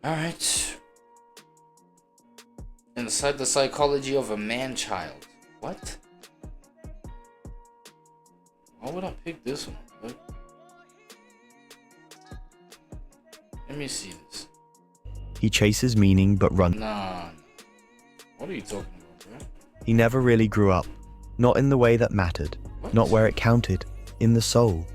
Alright. Inside the psychology of a man-child. What? Why would I pick this one? What? Let me see this. He chases meaning but runs. Nah. What are you talking about, bro? He never really grew up. Not in the way that mattered. What? Not where it counted. In the soul.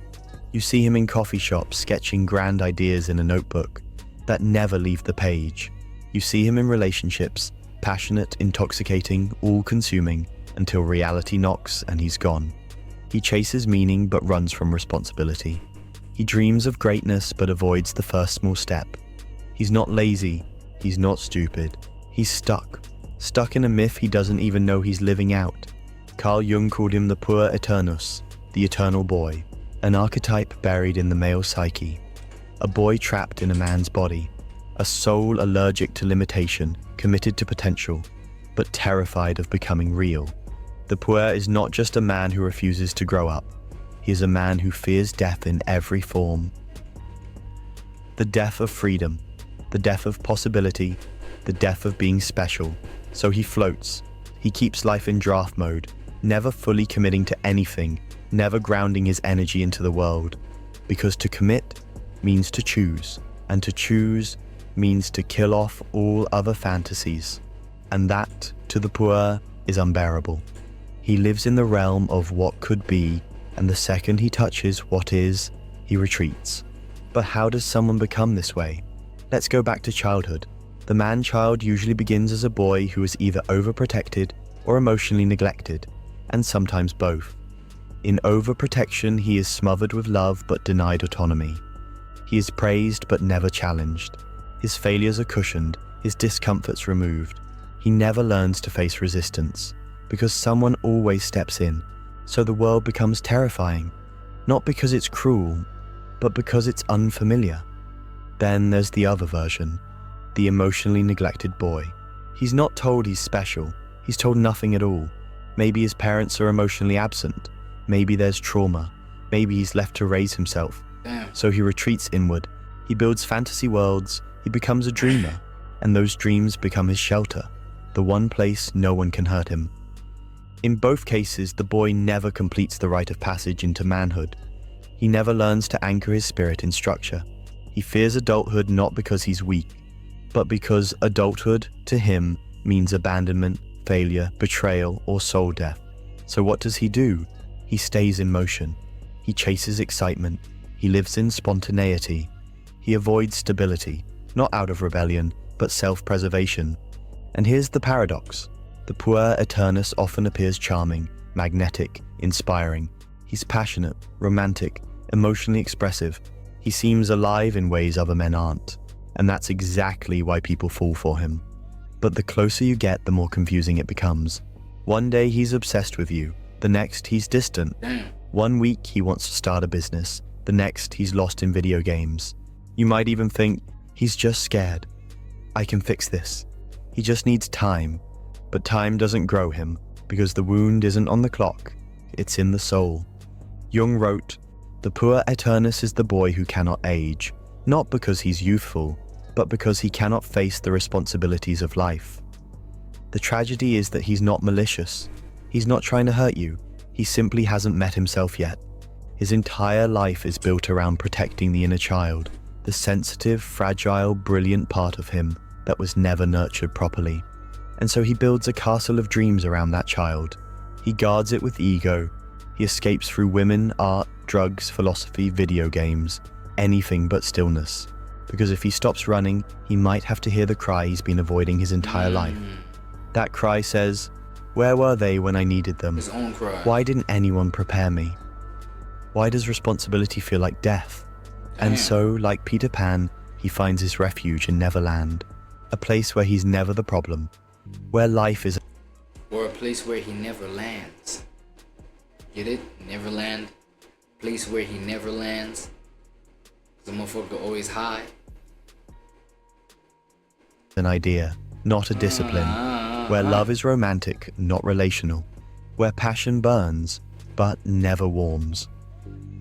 You see him in coffee shops sketching grand ideas in a notebook that never leave the page. You see him in relationships, passionate, intoxicating, all-consuming, until reality knocks and he's gone. He chases meaning but runs from responsibility. He dreams of greatness but avoids the first small step. He's not lazy, he's not stupid. He's stuck in a myth he doesn't even know he's living out. Carl Jung called him the puer aeternus, the eternal boy, an archetype buried in the male psyche. A boy trapped in a man's body, a soul allergic to limitation, committed to potential, but terrified of becoming real. The puer is not just a man who refuses to grow up. He is a man who fears death in every form. The death of freedom, the death of possibility, the death of being special. So he floats. He keeps life in draft mode, never fully committing to anything, never grounding his energy into the world. Because to commit means to choose, and to choose means to kill off all other fantasies. And that, to the puer, is unbearable. He lives in the realm of what could be, and the second he touches what is, he retreats. But how does someone become this way? Let's go back to childhood. The man-child usually begins as a boy who is either overprotected or emotionally neglected, and sometimes both. In overprotection, he is smothered with love but denied autonomy. He is praised but never challenged. His failures are cushioned, his discomforts removed. He never learns to face resistance, because someone always steps in, so the world becomes terrifying, not because it's cruel, but because it's unfamiliar. Then there's the other version, the emotionally neglected boy. He's not told he's special, he's told nothing at all. Maybe his parents are emotionally absent, maybe there's trauma, maybe he's left to raise himself. Damn. So he retreats inward, he builds fantasy worlds, he becomes a dreamer, and those dreams become his shelter, the one place no one can hurt him. In both cases, the boy never completes the rite of passage into manhood. He never learns to anchor his spirit in structure. He fears adulthood not because he's weak, but because adulthood, to him, means abandonment, failure, betrayal, or soul death. So what does he do? He stays in motion. He chases excitement. He lives in spontaneity. He avoids stability, not out of rebellion, but self-preservation. And here's the paradox. The puer aeternus often appears charming, magnetic, inspiring. He's passionate, romantic, emotionally expressive. He seems alive in ways other men aren't. And that's exactly why people fall for him. But the closer you get, the more confusing it becomes. One day he's obsessed with you. The next he's distant. One week he wants to start a business. The next he's lost in video games. You might even think, he's just scared. I can fix this. He just needs time. But time doesn't grow him, because the wound isn't on the clock, it's in the soul. Jung wrote, "The puer aeternus is the boy who cannot age, not because he's youthful, but because he cannot face the responsibilities of life." The tragedy is that he's not malicious. He's not trying to hurt you. He simply hasn't met himself yet. His entire life is built around protecting the inner child, the sensitive, fragile, brilliant part of him that was never nurtured properly. And so he builds a castle of dreams around that child. He guards it with ego. He escapes through women, art, drugs, philosophy, video games, anything but stillness. Because if he stops running, he might have to hear the cry he's been avoiding his entire life. That cry says, "Where were they when I needed them? His own cry. Why didn't anyone prepare me? Why does responsibility feel like death?" And so, like Peter Pan, he finds his refuge in Neverland, a place where he's never the problem, where life is, Or a place where he never lands. Get it? Neverland. Place where he never lands. The motherfucker always high. an idea, not a discipline, where love is romantic, not relational, where passion burns, but never warms.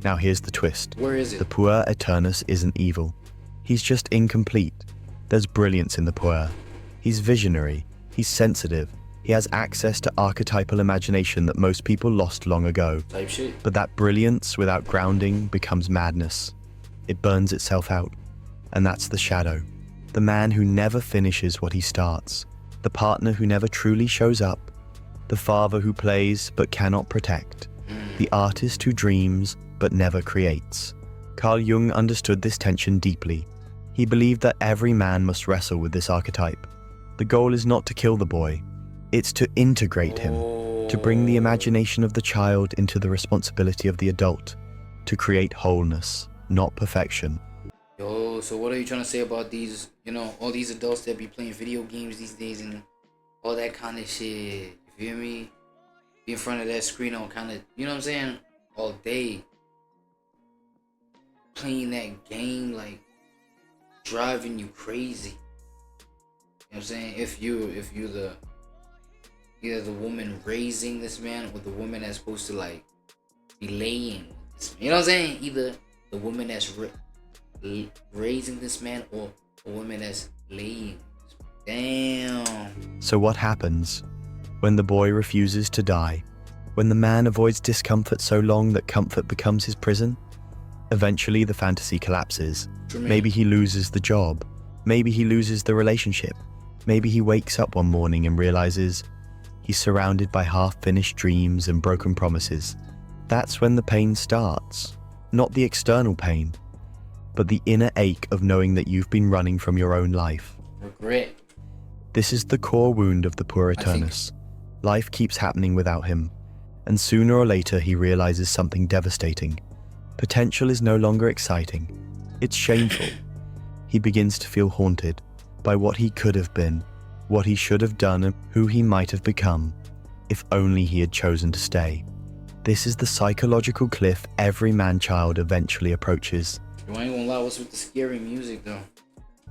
Now here's the twist. Where is it? The puer aeternus isn't evil. He's just incomplete. There's brilliance in the puer. He's visionary, he's sensitive, he has access to archetypal imagination that most people lost long ago. Type shit. But that brilliance without grounding becomes madness. It burns itself out. And that's the shadow. The man who never finishes what he starts. The partner who never truly shows up. The father who plays but cannot protect. The artist who dreams but never creates. Carl Jung understood this tension deeply. He believed that every man must wrestle with this archetype. The goal is not to kill the boy. It's to integrate him, to bring the imagination of the child into the responsibility of the adult, to create wholeness, not perfection. Yo, so what are you trying to say about these, all these adults that be playing video games these days and all that kind of shit? You feel me? Be in front of that screen all kind of, you know what I'm saying? All day. Playing that game, like, driving you crazy. You know what I'm saying? If you're either the woman raising this man or the woman that's supposed to like be laying this man. You know what I'm saying? Either the woman that's raising this man or a woman that's laying. Damn. So what happens when the boy refuses to die? When the man avoids discomfort so long that comfort becomes his prison? Eventually the fantasy collapses. Maybe he loses the job. Maybe he loses the relationship. Maybe he wakes up one morning and realizes he's surrounded by half-finished dreams and broken promises. That's when the pain starts. Not the external pain, but the inner ache of knowing that you've been running from your own life. Regret. This is the core wound of the puer aeternus. Life keeps happening without him, and sooner or later he realizes something devastating. Potential is no longer exciting. It's shameful. He begins to feel haunted by what he could have been, what he should have done, and who he might have become if only he had chosen to stay. This is the psychological cliff every man-child eventually approaches. You ain't gonna lie, what's with the scary music though?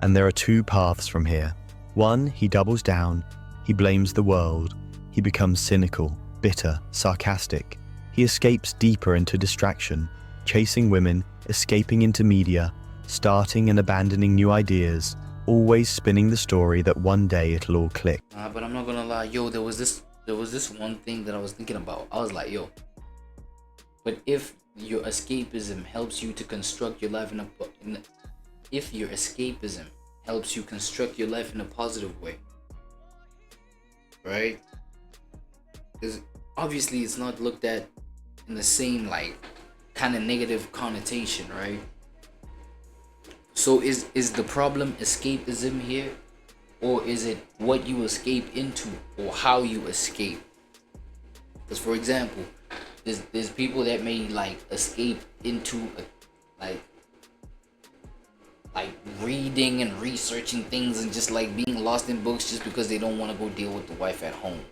And there are two paths from here. One, he doubles down, he blames the world, he becomes cynical, bitter, sarcastic. He escapes deeper into distraction, chasing women, escaping into media, starting and abandoning new ideas, always spinning the story that one day it'll all click. But I'm not gonna lie, yo, there was this one thing that I was thinking about. I was like, yo, but if your escapism helps you to construct your life if your escapism helps you construct your life in a positive way, right? Because obviously it's not looked at in the same like kind of negative connotation, right? So is the problem escapism here, or is it what you escape into or how you escape? Because for example, there's people that may like escape into like reading and researching things and just like being lost in books just because they don't want to go deal with the wife at home. You know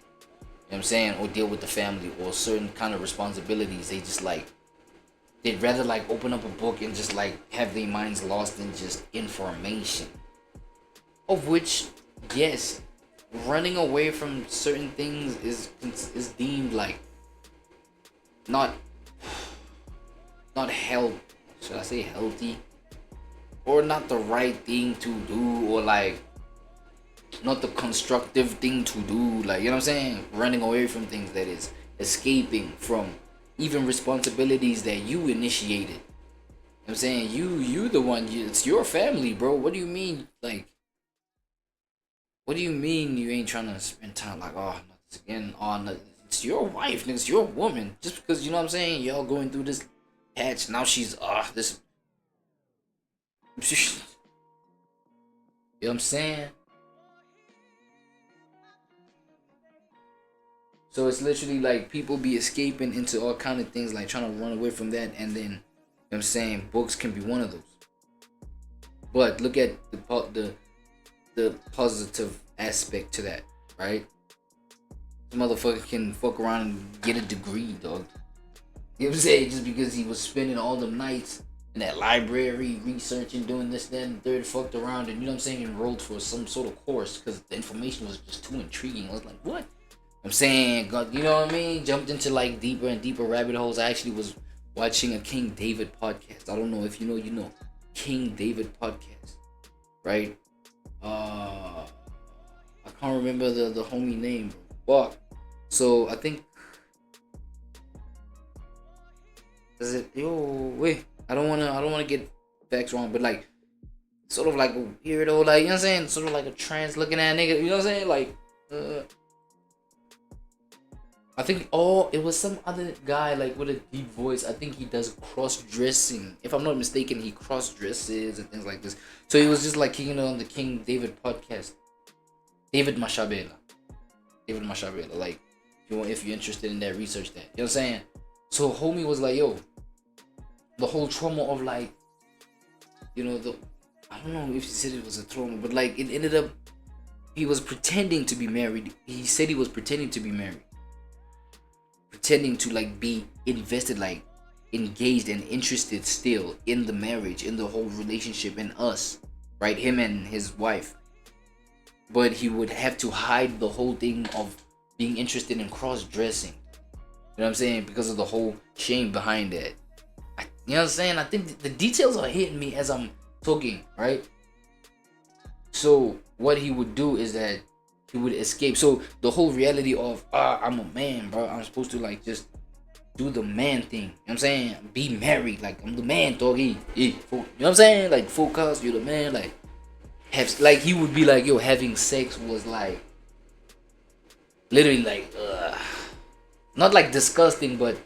what I'm saying? Or deal with the family or certain kind of responsibilities. They just like, they'd rather like open up a book and just like have their minds lost in just information. Of which, yes, running away from certain things is deemed like not healthy. Should I say healthy? Or not the right thing to do, or like not the constructive thing to do. Like, you know what I'm saying? Running away from things, that is escaping from even responsibilities that you initiated. You know what I'm saying? You the one, it's your family, bro. What do you mean? Like, what do you mean you ain't trying to spend time? Like, oh, not this again. Oh, no, it's your wife, nigga. It's your woman. Just because, you know what I'm saying? Y'all going through this patch. Now she's, this. You know what I'm saying? So it's literally like people be escaping into all kind of things, like trying to run away from that, and then, you know what I'm saying, books can be one of those. But look at the positive aspect to that, right? This motherfucker can fuck around and get a degree, dog. You know what I'm saying? Just because he was spending all them nights in that library researching, doing this, that, and third, fucked around, and you know what I'm saying, enrolled for some sort of course because the information was just too intriguing. I was like, what? I'm saying, God, you know what I mean? Jumped into like deeper and deeper rabbit holes. I actually was watching a King David podcast. I don't know if you know, King David podcast, right? I can't remember the homie name, bro. Fuck. So I think, is it, yo, wait, I don't wanna get facts wrong, but like sort of like a weirdo, like, you know what I'm saying, sort of like a trans looking at nigga, you know what I'm saying, like I think, oh, it was some other guy like with a deep voice. I think he does cross dressing. If I'm not mistaken, he cross dresses and things like this. So he was just like kicking it on the King David podcast. David Mashabela. Like, if you're interested in that, research that. You know what I'm saying? So homie was like, yo, the whole trauma of like, you know, I don't know if he said it was a trauma, but like it ended up, he was pretending to be married. He said he was pretending to be married. Pretending to like be invested, like engaged and interested still in the marriage, in the whole relationship, in us, right? Him and his wife. But he would have to hide the whole thing of being interested in cross-dressing. You know what I'm saying? Because of the whole shame behind that. You know what I'm saying? I think the details are hitting me as I'm talking, right? So what he would do is that he would escape. So the whole reality of, I'm a man, bro. I'm supposed to like just do the man thing. You know what I'm saying? Be married. Like, I'm the man, doggy. You know what I'm saying? Like, focus, you're the man. Like, like he would be like, yo, having sex was like, literally like, not like disgusting, but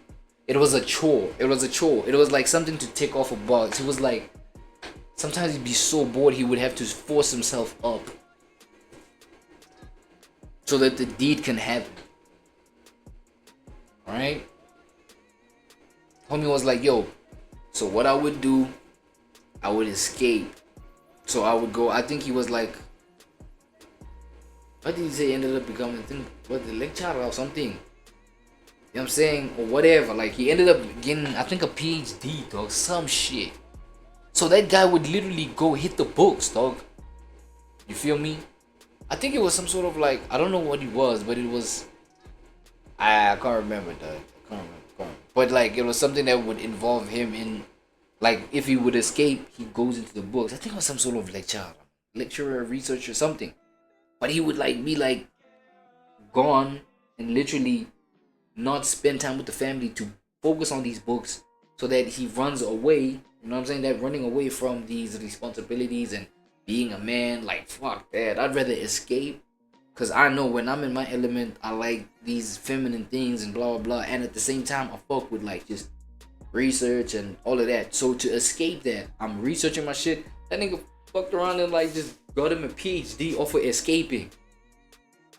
it was a chore. It was like something to tick off a box. It was like, sometimes he'd be so bored he would have to force himself up so that the deed can happen. Alright? Homie was like, yo, so what I would do, I would escape. So I would go, I think he was like, what did he say, ended up becoming, I think, what, the lecturer or something. You know what I'm saying? Or whatever. Like, he ended up getting, I think, a PhD, dog. Some shit. So that guy would literally go hit the books, dog. You feel me? I think it was some sort of like, I don't know what he was, but it was, I can't remember, dog. I can't remember. But like, it was something that would involve him in, like, if he would escape, he goes into the books. I think it was some sort of lecturer, researcher, something. But he would like be like gone and literally not spend time with the family to focus on these books, so that he runs away. You know what I'm saying? That running away from these responsibilities and being a man, like, fuck that. I'd rather escape, because I know when I'm in my element, I like these feminine things and blah blah blah, and at the same time I fuck with like just research and all of that. So to escape that, I'm researching my shit. That nigga fucked around and like just got him a PhD off of escaping.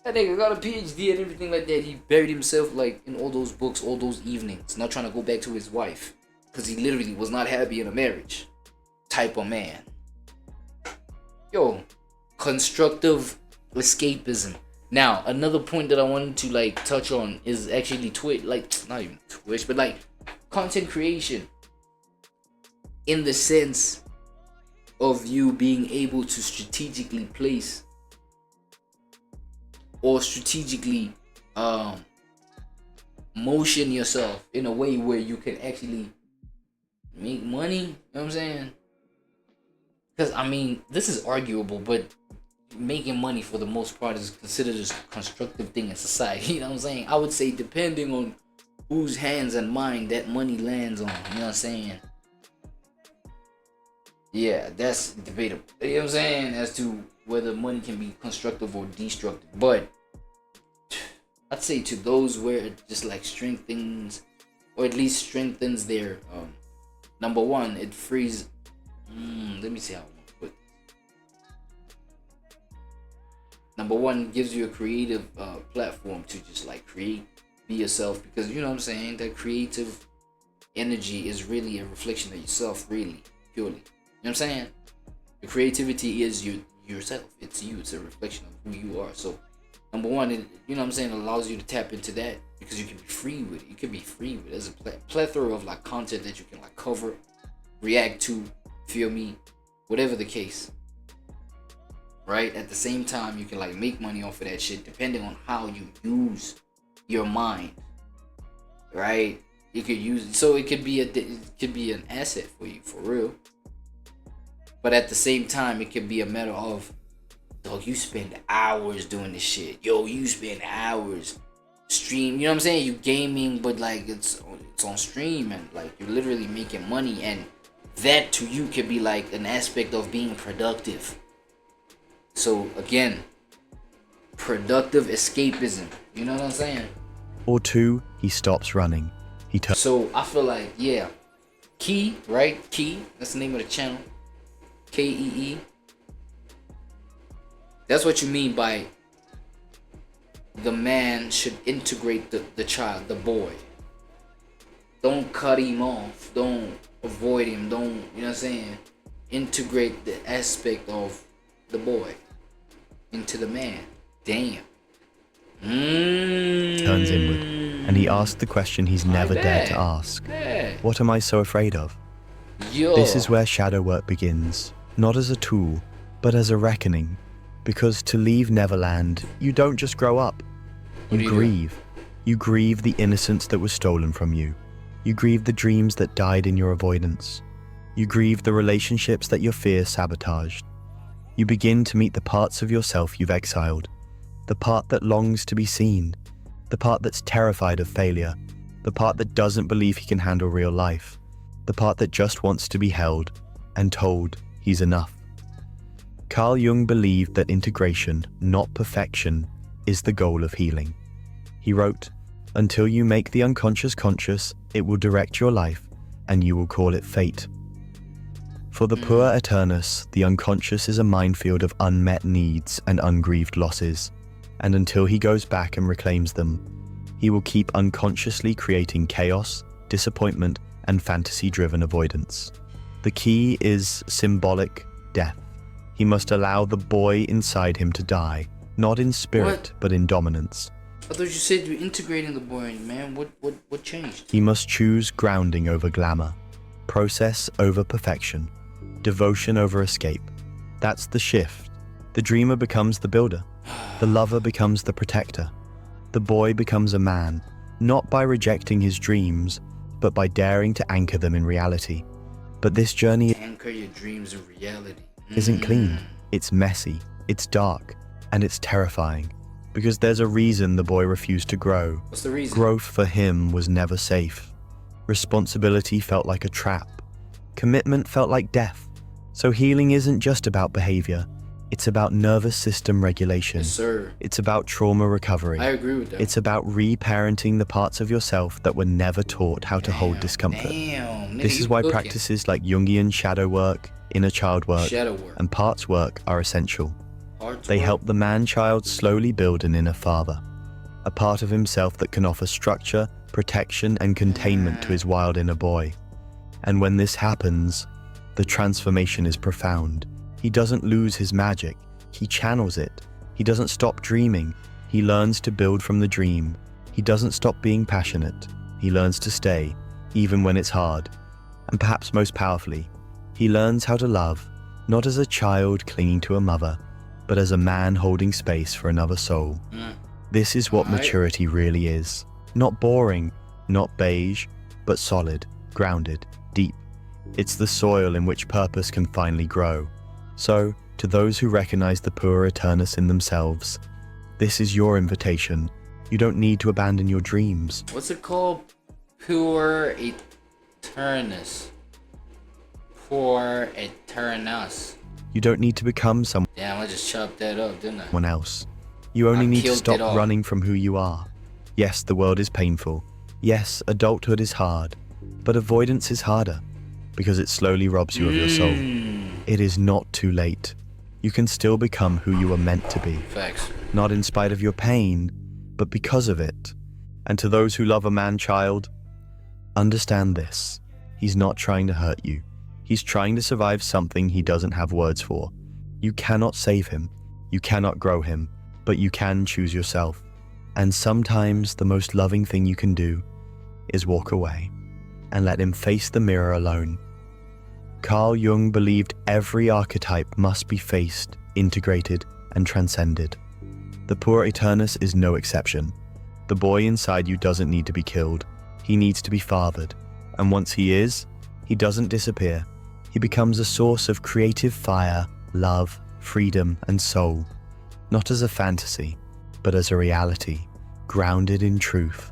That nigga got a PhD and everything like that. He buried himself like in all those books, all those evenings, not trying to go back to his wife, because he literally was not happy in a marriage type of man. Yo, constructive escapism. Now, another point that I wanted to like touch on is actually Twitch, like not even Twitch, but like content creation, in the sense of you being able to strategically place or strategically motion yourself in a way where you can actually make money. You know what I'm saying? Because I mean, this is arguable, but making money for the most part is considered a constructive thing in society. You know what I'm saying? I would say depending on whose hands and mind that money lands on. You know what I'm saying? Yeah, that's debatable. You know what I'm saying? As to whether money can be constructive or destructive. But I'd say to those where it just like strengthens, or at least strengthens their, number one, it frees, let me see how I want to put this. Number one, gives you a creative platform to just like create, be yourself, because you know what I'm saying, that creative energy is really a reflection of yourself, really, purely. You know what I'm saying? The creativity is yourself. It's you. It's a reflection of who you are. So, number one, it, you know what I'm saying, allows you to tap into that, because you can be free with it. You can be free with it. There's a plethora of like content that you can like cover, react to, feel me, whatever the case. Right? At the same time, you can like make money off of that shit depending on how you use your mind. Right? You could use it, so it could be an asset for you, for real. But at the same time, it could be a matter of dog, you spend hours doing this shit. Yo, you spend hours stream. You know what I'm saying? You gaming, but like it's on stream, and like you're literally making money, and that to you could be like an aspect of being productive. So again, productive escapism. You know what I'm saying? Or 2, he stops running. So I feel like, yeah, Key, right? Key, that's the name of the channel. KEE. That's what you mean by the man should integrate the child, the boy. Don't cut him off. Don't avoid him. Don't, you know what I'm saying? Integrate the aspect of the boy into the man. Damn. Turns inward, and he asks the question he's never dared to ask. What am I so afraid of? Yo. This is where shadow work begins, not as a tool, but as a reckoning. Because to leave Neverland, you don't just grow up. You grieve. You grieve the innocence that was stolen from you. You grieve the dreams that died in your avoidance. You grieve the relationships that your fear sabotaged. You begin to meet the parts of yourself you've exiled. The part that longs to be seen. The part that's terrified of failure. The part that doesn't believe he can handle real life. The part that just wants to be held and told he's enough. Carl Jung believed that integration, not perfection, is the goal of healing. He wrote, "Until you make the unconscious conscious, it will direct your life, and you will call it fate." For the poor Eternus, the unconscious is a minefield of unmet needs and ungrieved losses, and until he goes back and reclaims them, he will keep unconsciously creating chaos, disappointment, and fantasy-driven avoidance. The key is symbolic death. He must allow the boy inside him to die, not in spirit, but in dominance. I thought you said you're integrating the boy, man. What changed? He must choose grounding over glamour, process over perfection, devotion over escape. That's the shift. The dreamer becomes the builder. The lover becomes the protector. The boy becomes a man, not by rejecting his dreams, but by daring to anchor them in reality. But this journey Anchor your dreams in reality. Isn't clean. It's messy, it's dark, and it's terrifying. Because there's a reason the boy refused to grow. What's the reason? Growth for him was never safe. Responsibility felt like a trap. Commitment felt like death. So healing isn't just about behavior. It's about nervous system regulation. Yes, sir. It's about trauma recovery. I agree with that. It's about reparenting the parts of yourself that were never taught how to hold discomfort. This is why practices like Jungian shadow work, inner child work, and parts work are essential. They help the man-child slowly build an inner father, a part of himself that can offer structure, protection, and containment to his wild inner boy. And when this happens, the transformation is profound. He doesn't lose his magic, he channels it. He doesn't stop dreaming, he learns to build from the dream. He doesn't stop being passionate, he learns to stay, even when it's hard. And perhaps most powerfully, he learns how to love, not as a child clinging to a mother, but as a man holding space for another soul. This is what maturity really is. Not boring, not beige, but solid, grounded, deep. It's the soil in which purpose can finally grow. So, to those who recognize the pure Eternus in themselves, this is your invitation. You don't need to abandon your dreams. What's it called? Pure Eternus. Pure Eternus. You don't need to become someone Damn, I just chopped that up, didn't I? else. You only need to stop running from who you are. Yes, the world is painful. Yes, adulthood is hard. But avoidance is harder, because it slowly robs you of your soul. It is not too late. You can still become who you were meant to be. Facts. Not in spite of your pain, but because of it. And to those who love a man-child, understand this. He's not trying to hurt you. He's trying to survive something he doesn't have words for. You cannot save him. You cannot grow him, but you can choose yourself. And sometimes the most loving thing you can do is walk away and let him face the mirror alone. Carl Jung believed every archetype must be faced, integrated, and transcended. The pure Eternus is no exception. The boy inside you doesn't need to be killed. He needs to be fathered. And once he is, he doesn't disappear. He becomes a source of creative fire, love, freedom, and soul. not as a fantasy, but as a reality, grounded in truth.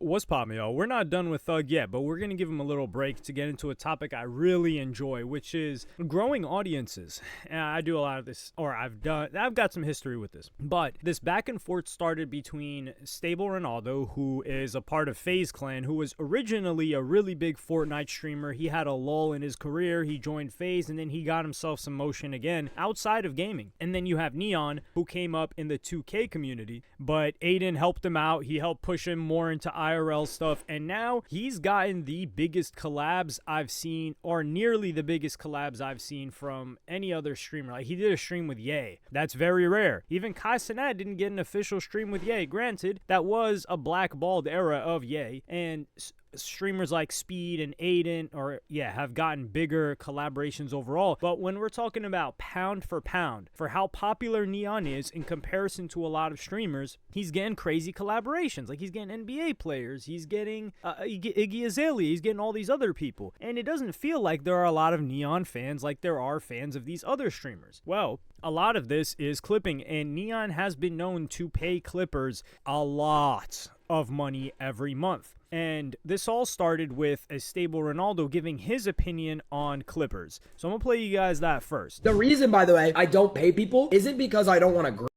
What's poppin', y'all? We're not done with Thug yet, but we're going to give him a little break to get into a topic I really enjoy, which is growing audiences. And I do a lot of this, or I've got some history with this. But this back and forth started between Stable Ronaldo, who is a part of FaZe Clan, who was originally a really big Fortnite streamer. He had a lull in his career. He joined FaZe, and then he got himself some motion again outside of gaming. And then you have Neon, who came up in the 2K community, but Aiden helped him out. He helped push him more into IRL stuff, and now he's gotten the biggest collabs I've seen, or nearly the biggest collabs I've seen from any other streamer. Like, he did a stream with Ye. That's very rare. Even Kai Cenat didn't get an official stream with Ye. Granted, that was a blackballed era of Ye, and streamers like Speed and Aiden have gotten bigger collaborations overall. But when we're talking about pound for pound for how popular Neon is in comparison to a lot of streamers, he's getting crazy collaborations. Like, he's getting NBA players, he's getting Iggy Azalea, he's getting all these other people, and it doesn't feel like there are a lot of Neon fans like there are fans of these other streamers. Well, a lot of this is clipping, and Neon has been known to pay clippers a lot of money every month. And this all started with a Stable Ronaldo giving his opinion on clippers. So I'm going to play you guys that first. The reason, by the way, I don't pay people isn't because I don't want to grow.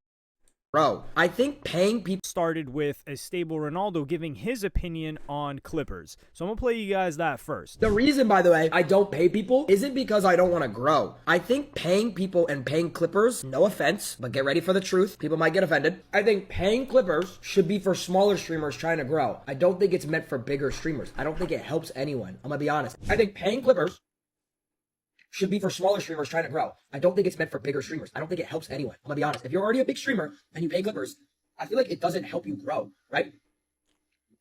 I think paying people started with a Stable Ronaldo giving his opinion on clippers. So I'm going to play you guys that first. The reason, by the way, I don't pay people isn't because I don't want to grow. I think paying people and paying clippers, no offense, but get ready for the truth. People might get offended. I think paying clippers should be for smaller streamers trying to grow. I don't think it's meant for bigger streamers. I don't think it helps anyone. I'm going to be honest. I think paying clippers should be for smaller streamers trying to grow. I don't think it's meant for bigger streamers. I don't think it helps anyone. I'm gonna be honest. If you're already a big streamer and you pay clippers, I feel like it doesn't help you grow, right?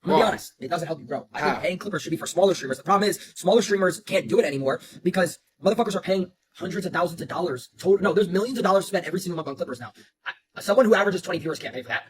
I'm gonna be honest. It doesn't help you grow. I think paying clippers should be for smaller streamers. The problem is smaller streamers can't do it anymore because motherfuckers are paying hundreds of thousands of dollars. No, there's millions of dollars spent every single month on clippers now. Someone who averages 20 viewers can't pay for that.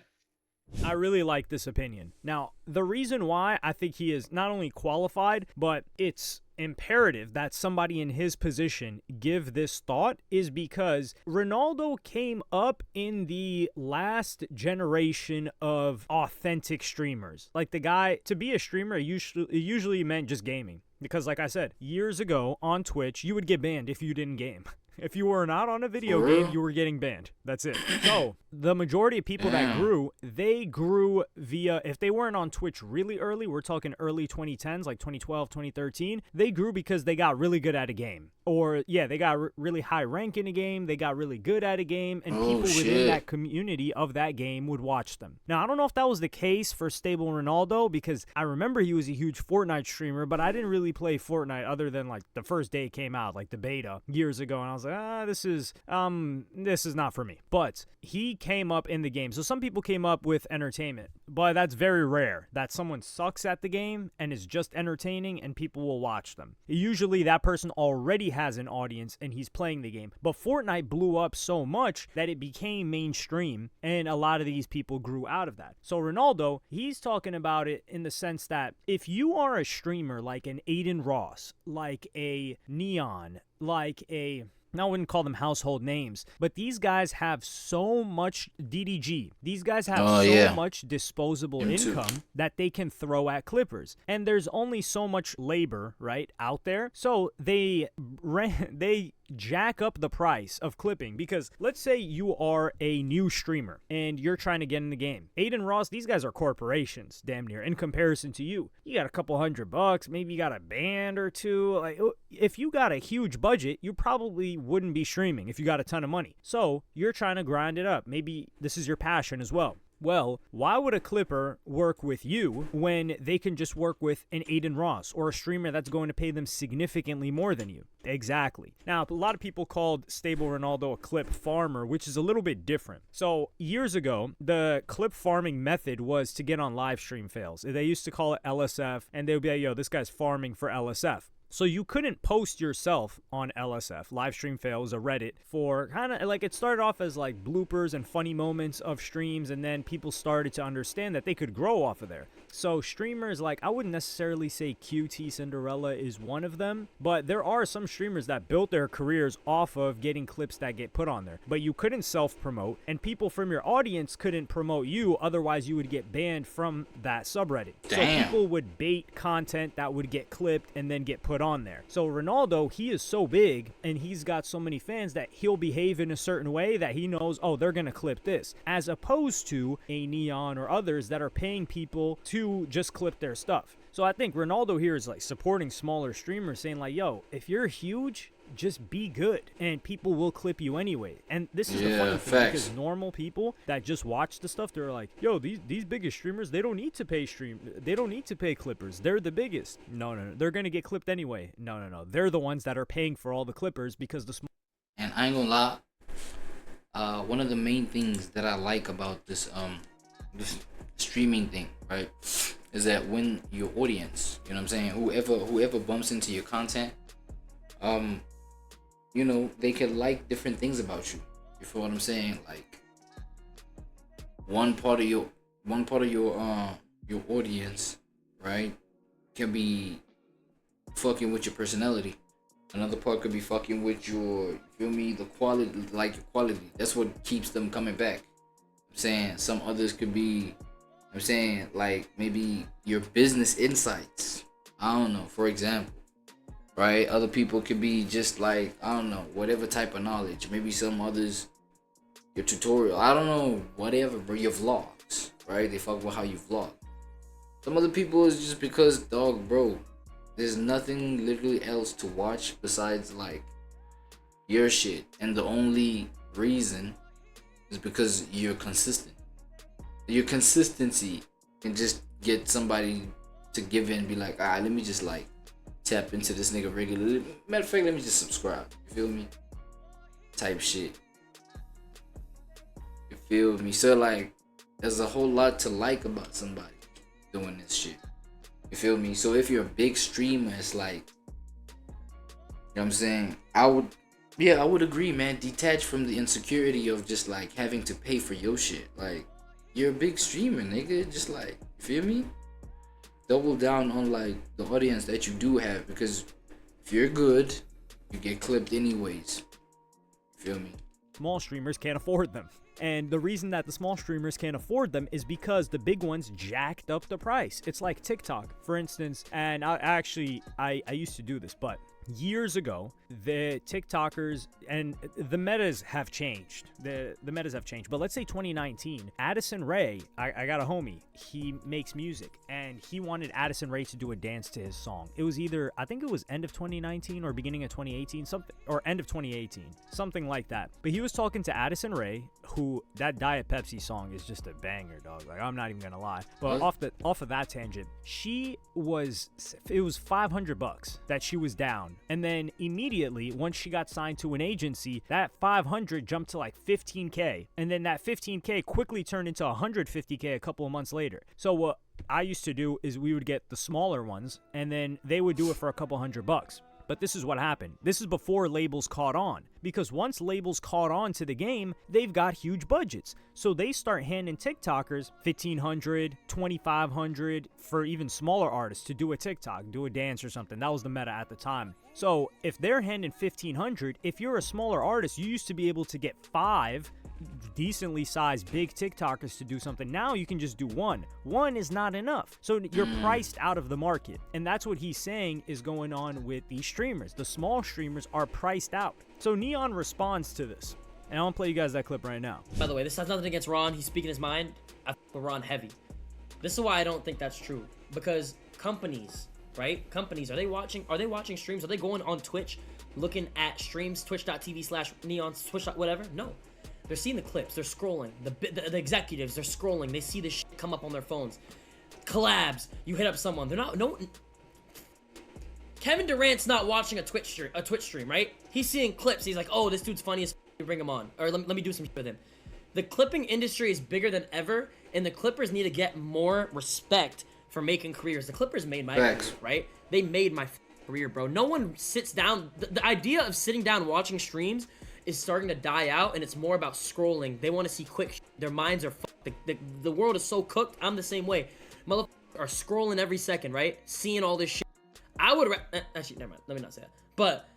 I really like this opinion. Now, the reason why I think he is not only qualified, but it's imperative that somebody in his position give this thought is because Ronaldo came up in the last generation of authentic streamers. Like, the guy, to be a streamer, usually meant just gaming. Because, like I said, years ago on Twitch, you would get banned if you didn't game. If you were not on a video game, you were getting banned. That's it. So, the majority of people that grew, they grew via, if they weren't on Twitch really early, we're talking early 2010s, like 2012, 2013, they grew because they got really good at a game. Or, yeah, they got really high rank in a game, they got really good at a game, and people within that community of that game would watch them. Now, I don't know if that was the case for Stable Ronaldo, because I remember he was a huge Fortnite streamer, but I didn't really play Fortnite other than, like, the first day it came out, like the beta, years ago, and I was like, this is not for me. But he came up in the game. So some people came up with entertainment, but that's very rare that someone sucks at the game and is just entertaining and people will watch them. Usually that person already has an audience and he's playing the game. But Fortnite blew up so much that it became mainstream and a lot of these people grew out of that. So Ronaldo, he's talking about it in the sense that if you are a streamer like an Aiden Ross, like a Neon, like a... Now, I wouldn't call them household names, but these guys have so much DDG. These guys have much disposable income that they can throw at clippers. And there's only so much labor, right, out there. So they jack up the price of clipping because let's say you are a new streamer and you're trying to get in the game. Aiden Ross, these guys are corporations, damn near, in comparison to you. You got a couple $100, maybe you got a band or two. Like, if you got a huge budget, you probably wouldn't be streaming if you got a ton of money. So you're trying to grind it up. Maybe this is your passion as well. Well, why would a clipper work with you when they can just work with an Aiden Ross or a streamer that's going to pay them significantly more than you? Exactly. Now, a lot of people called Stable Ronaldo a clip farmer, which is a little bit different. So years ago, the clip farming method was to get on live stream fails. They used to call it LSF, and they would be like, yo, this guy's farming for LSF. So you couldn't post yourself on LSF. Livestream Fail was a Reddit for kind of like, it started off as like bloopers and funny moments of streams, and then people started to understand that they could grow off of there. So streamers, like, I wouldn't necessarily say QT Cinderella is one of them, but there are some streamers that built their careers off of getting clips that get put on there. But you couldn't self-promote, and people from your audience couldn't promote you, otherwise you would get banned from that subreddit. Damn. So people would bait content that would get clipped and then get put on there. So Ronaldo, he is so big and he's got so many fans that he'll behave in a certain way that he knows, oh, they're gonna clip this, as opposed to a Neon or others that are paying people to just clip their stuff. So I think Ronaldo here is like supporting smaller streamers, saying like, yo, if you're huge, just be good and people will clip you anyway. And this is the funny thing, because normal people that just watch the stuff, they're like, yo, these biggest streamers, they don't need to pay clippers, they're the biggest. No, they're gonna get clipped anyway. No, they're the ones that are paying for all the clippers, because the And I ain't gonna lie, one of the main things that I like about this streaming thing, right, is that when your audience, you know what I'm saying, whoever bumps into your content, you know, they can like different things about you. You feel what I'm saying? Like one part of your audience, right, can be fucking with your personality. Another part could be fucking with your, you feel me, the quality, like your quality. That's what keeps them coming back. I'm saying some others could be, I'm saying, like maybe your business insights. I don't know, for example. Right? Other people could be just like, I don't know, whatever type of knowledge. Maybe some others, your tutorial, I don't know, whatever, bro. Your vlogs, right? They fuck with how you vlog. Some other people is just because, dog, bro, there's nothing literally else to watch besides like your shit. And the only reason is because you're consistent. Your consistency can just get somebody to give in and be like, let me just like tap into this nigga regularly. Matter of fact, let me just subscribe. You feel me? Type shit. You feel me? So like, there's a whole lot to like about somebody doing this shit. You feel me? So if you're a big streamer, it's like, you know what I'm saying? I would agree, man. Detach from the insecurity of just like having to pay for your shit. Like, you're a big streamer, nigga. Just like, you feel me? Double down on like the audience that you do have, because if you're good, you get clipped anyways. You feel me? Small streamers can't afford them. And the reason that the small streamers can't afford them is because the big ones jacked up the price. It's like TikTok, for instance, and I used to do this, but years ago, the TikTokers and the metas have changed. The metas have changed. But let's say 2019, Addison Rae, I got a homie. He makes music, and he wanted Addison Rae to do a dance to his song. It was either, I think it was end of 2019 or beginning of 2018, something, or end of 2018, something like that. But he was talking to Addison Rae, who, that Diet Pepsi song is just a banger, dog. Like, I'm not even gonna lie. But off of that tangent, it was $500 that she was down. And then immediately, once she got signed to an agency, that 500 jumped to like 15K. And then that 15K quickly turned into 150K a couple of months later. So what I used to do is we would get the smaller ones, and then they would do it for a couple $100. But this is what happened. This is before labels caught on. Because once labels caught on to the game, they've got huge budgets. So they start handing TikTokers $1,500, $2,500 for even smaller artists to do a TikTok, do a dance or something. That was the meta at the time. So if they're handing $1,500, if you're a smaller artist, you used to be able to get 5 decently sized big TikTokers to do something. Now you can just do one. One is not enough. So you're priced out of the market. And that's what he's saying is going on with these streamers. The small streamers are priced out. So Neon responds to this. And I want to play you guys that clip right now. By the way, this has nothing against Ron. He's speaking his mind. I f with Ron heavy. This is why I don't think that's true. Because companies, right? Companies, are they watching streams? Are they going on Twitch looking at streams, twitch.tv/neon, twitch. Whatever? No. They're seeing the clips. They're scrolling. The executives, they're scrolling. They see this shit come up on their phones. Collabs. You hit up someone. They're not. No. Kevin Durant's not watching a Twitch stream, right? He's seeing clips. He's like, oh, this dude's funny as f, bring him on. Or let me do some shit with him. The clipping industry is bigger than ever, and the Clippers need to get more respect for making careers. The Clippers made my career, right? They made my career, bro. No one sits down. The idea of sitting down watching streams is starting to die out, and it's more about scrolling. They want to see quick. Their minds are fucked. The world is so cooked. I'm the same way. Motherfuckers are scrolling every second, right? Seeing all this shit. I would actually, never mind. Let me not say that. But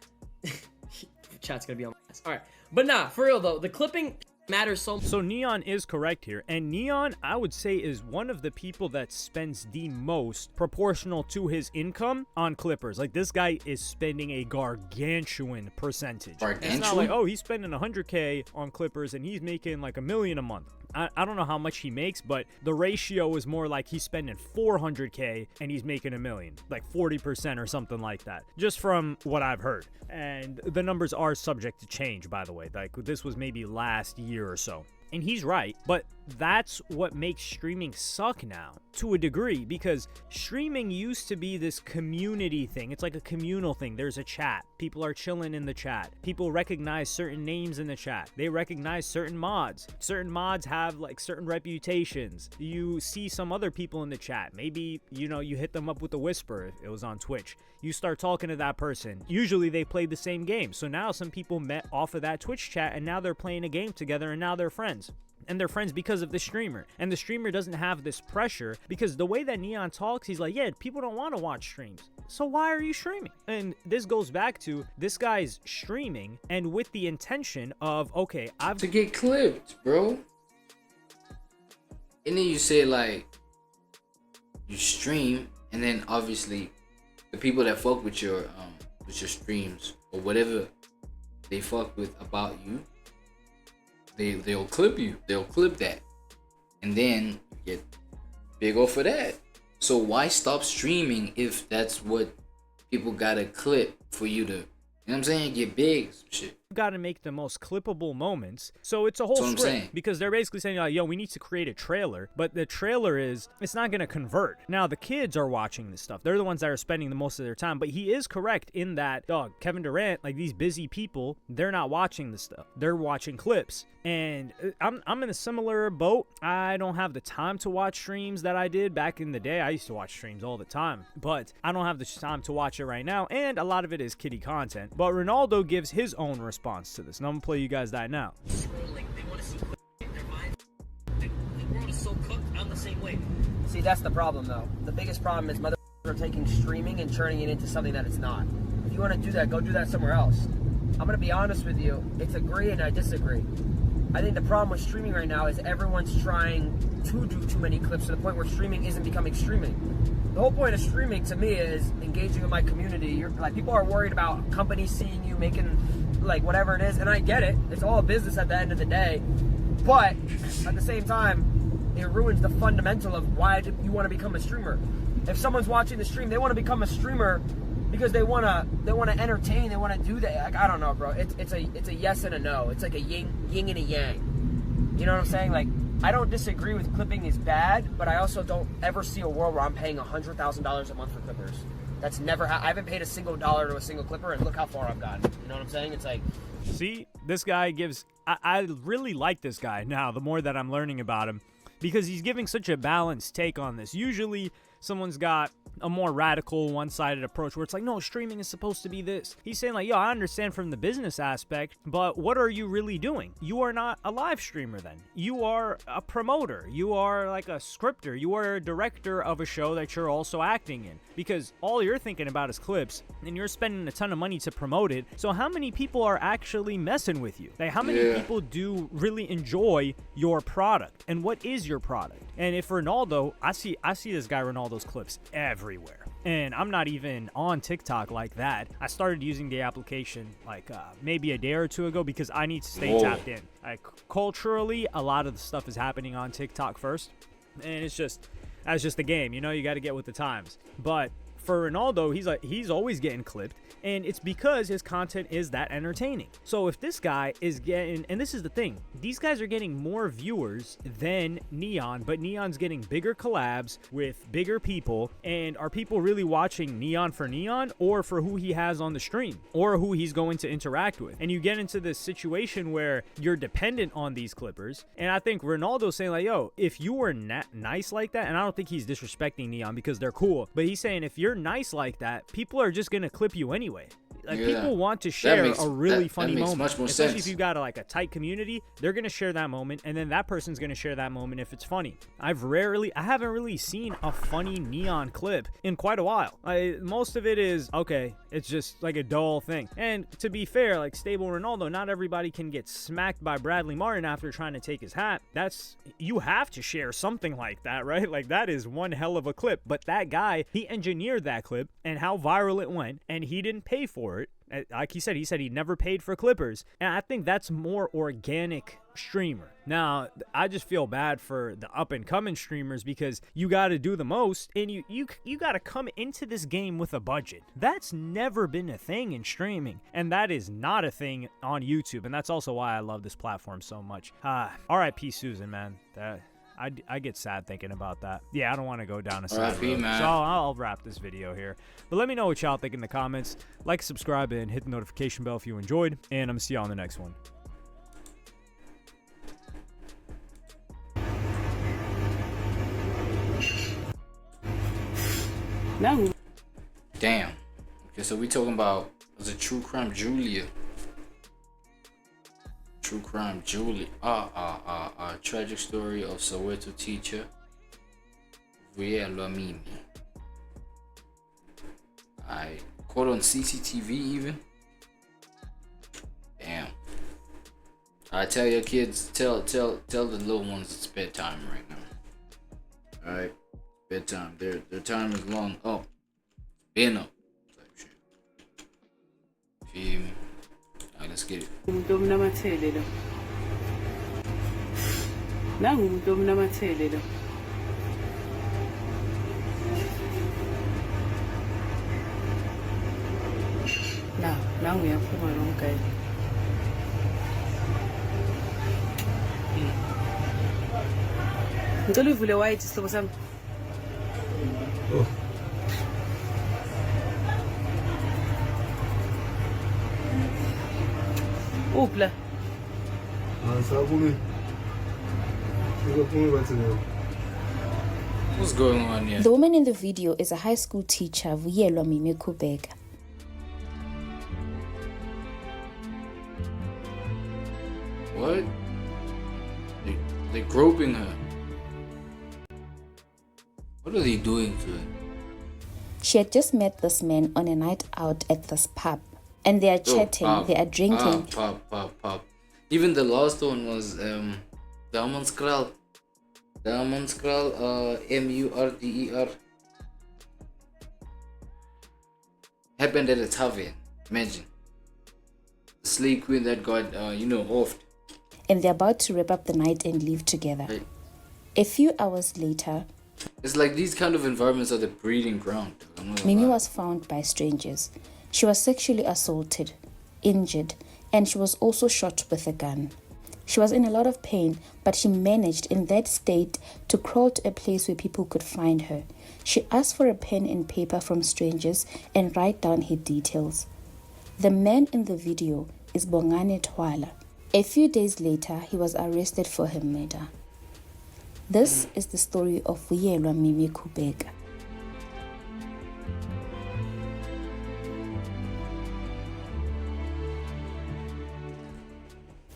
chat's gonna be on my ass. All right, but nah, for real though, the clipping matters so much. So Neon is correct here, and Neon, I would say, is one of the people that spends the most proportional to his income on clippers. Like, this guy is spending a gargantuan percentage. It's not like, oh, he's spending 100K on clippers and he's making like $1 million a month. I don't know how much he makes, but the ratio is more like he's spending 400K and he's making $1 million, like 40% or something like that, just from what I've heard. And the numbers are subject to change, by the way. Like, this was maybe last year or so. And he's right, but that's what makes streaming suck now, to a degree, because streaming used to be this community thing. It's like a communal thing. There's a chat. People are chilling in the chat. People recognize certain names in the chat. They recognize certain mods. Certain mods have like certain reputations. You see some other people in the chat. Maybe, you know, you hit them up with a whisper if it was on Twitch. You start talking to that person. Usually they played the same game. So now some people met off of that Twitch chat and now they're playing a game together and now they're friends. And they're friends because of the streamer. And the streamer doesn't have this pressure because the way that Neon talks, he's like, yeah, people don't want to watch streams. So why are you streaming? And this goes back to this guy's streaming and with the intention of, okay, I've to get clipped, bro. And then you say like, you stream, and then obviously the people that fuck with your streams or whatever they fuck with about you, they'll clip you. They'll clip that. And then you get big off of that. So why stop streaming if that's what people gotta clip for you to, you know what I'm saying, get big, some shit. got to make the most clippable moments. So it's a whole script because they're basically saying, yo, we need to create a trailer, but the trailer it's not going to convert. Now the kids are watching this stuff. They're the ones that are spending the most of their time, but he is correct in that, dog, Kevin Durant, like these busy people, they're not watching this stuff. They're watching clips. And I'm in a similar boat. I don't have the time to watch streams that I did back in the day. I used to watch streams all the time, but I don't have the time to watch it right now. And a lot of it is kiddie content. But Ronaldo gives his own response to this. And I'm going to play you guys that now. Scrolling, they want to see their minds. The world is so cooked. I'm the same way. See, that's the problem, though. The biggest problem is motherfuckers are taking streaming and turning it into something that it's not. If you want to do that, go do that somewhere else. I'm going to be honest with you. It's agree and I disagree. I think the problem with streaming right now is everyone's trying to do too many clips to the point where streaming isn't becoming streaming. The whole point of streaming to me is engaging with my community. You're like, people are worried about companies seeing you making like whatever it is, and I get it. It's all a business at the end of the day. But at the same time, it ruins the fundamental of why you want to become a streamer. If someone's watching the stream, they want to become a streamer because they want to entertain, they want to do that. Like, I don't know, bro. It's a yes and a no. It's like a yin and a yang. You know what I'm saying? Like, I don't disagree with clipping is bad, but I also don't ever see a world where I'm paying $100,000 a month for clippers. That's never I haven't paid a single dollar to a single clipper, and look how far I've gotten. You know what I'm saying? It's like, see, this guy gives. I really like this guy now. The more that I'm learning about him, because he's giving such a balanced take on this. Usually, someone's got a more radical one-sided approach where it's like, no, streaming is supposed to be this. He's saying like, yo, I understand from the business aspect, but what are you really doing? You are not a live streamer then. You are a promoter. You are like a scripter. You are a director of a show that you're also acting in, because all you're thinking about is clips and you're spending a ton of money to promote it. So how many people are actually messing with you? Like, how many people do really enjoy your product? And what is your product? And if Ronaldo, I see this guy Ronaldo's clips everywhere. And I'm not even on TikTok like that. I started using the application like maybe a day or two ago because I need to stay tapped in. Like, culturally, a lot of the stuff is happening on TikTok first. And that's just the game. You know, you got to get with the times. But for Ronaldo, he's always getting clipped, and it's because his content is that entertaining. So if this guy is getting, and this is the thing, these guys are getting more viewers than Neon, but Neon's getting bigger collabs with bigger people. And are people really watching Neon for Neon, or for who he has on the stream, or who he's going to interact with? And you get into this situation where you're dependent on these clippers. And I think Ronaldo's saying like, yo, if you were nice like that, and I don't think he's disrespecting Neon because they're cool, but he's saying if you're you're nice like that, people are just gonna clip you anyway. Like, Yeah. people want to share a really funny that makes moment. much more Especially sense. if you've got a tight community, they're going to share that moment, and then that person's going to share that moment if it's funny. I haven't really seen a funny Neon clip in quite a while. Most of it is, okay, it's just like a dull thing. And to be fair, like Stable Ronaldo, not everybody can get smacked by Bradley Martin after trying to take his hat. You have to share something like that, right? Like, that is one hell of a clip. But that guy, he engineered that clip and how viral it went, and he didn't pay for it. Like he said he never paid for clippers. And I think that's more organic streamer. Now, I just feel bad for the up and coming streamers because you got to do the most, and you got to come into this game with a budget. That's never been a thing in streaming, and that is not a thing on YouTube. And that's also why I love this platform so much. R.I.P. Susan, man. I get sad thinking about that. Yeah, I don't want to go down a side road. man. So I'll wrap this video here. But let me know what y'all think in the comments. Like, subscribe, and hit the notification bell if you enjoyed. And I'm going to see y'all on the next one. No. Damn. Okay, so we talking about, was it True Crime Julia? True Crime Julia. Tragic story of Soweto teacher Vuyelwa'S. I caught on CCTV even. Damn. I tell your kids, tell the little ones it's bedtime right now. Alright, bedtime. Their time is long. Oh, been up. Type shit. Feel me? Alright, let's get it. Now we have to long guy. Ngicela uvule white sihlobo sami. Upla. What's going on here? The woman in the video is a high school teacher, Vuyelwa'S. What? They're groping her. What are they doing to her? She had just met this man on a night out at this pub, and they are chatting, they are drinking. Pop. Even the last one was Diamond Skral, Murder. Happened at a tavern. Imagine. The slave queen that got offed. And they're about to wrap up the night and leave together. Right. A few hours later, It's like these kind of environments are the breeding ground. Mimi was found by strangers. She was sexually assaulted, injured, and she was also shot with a gun. She was in a lot of pain, but she managed in that state to crawl to a place where people could find her. She asked for a pen and paper from strangers and write down her details. The man in the video is Bongane Twala. A few days later, he was arrested for her murder. This is the story of Vuyelwa'S.